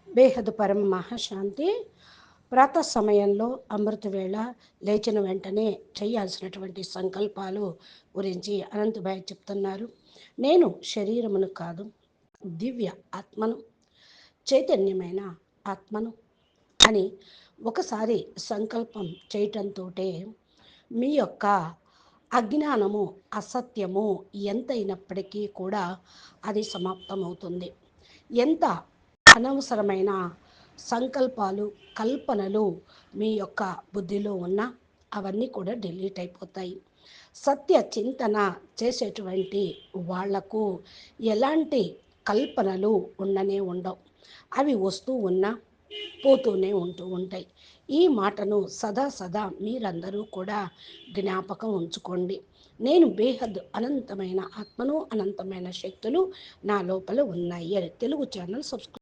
బేహద్దు పరమ మహాశాంతి. ప్రాతః సమయంలో అమృతవేళ లేచిన వెంటనే చేయాల్సినటువంటి సంకల్పాలు గురించి అనంతభాయ్ చెప్తున్నారు. నేను శరీరమును కాదు, దివ్య ఆత్మను, చైతన్యమైన ఆత్మను అని ఒకసారి సంకల్పం చేయటంతోటే మీ యొక్క అజ్ఞానము, అసత్యము ఎంతైనప్పటికీ కూడా అది సమాప్తమవుతుంది. ఎంత అనవసరమైన సంకల్పాలు, కల్పనలు మీ యొక్క బుద్ధిలో ఉన్నా అవన్నీ కూడా డిలీట్ అయిపోతాయి. సత్య చింతన చేసేటువంటి వాళ్లకు ఎలాంటి కల్పనలు ఉండనే ఉండవు. అవి వస్తూ ఉన్నా పోతూనే ఉంటూ ఉంటాయి. ఈ మాటను సదా మీరందరూ కూడా జ్ఞాపకం ఉంచుకోండి. నేను బేహద్ అనంతమైన ఆత్మను, అనంతమైన శక్తులు నా లోపల ఉన్నాయి అని తెలుగు ఛానల్ సబ్స్క్రైబ్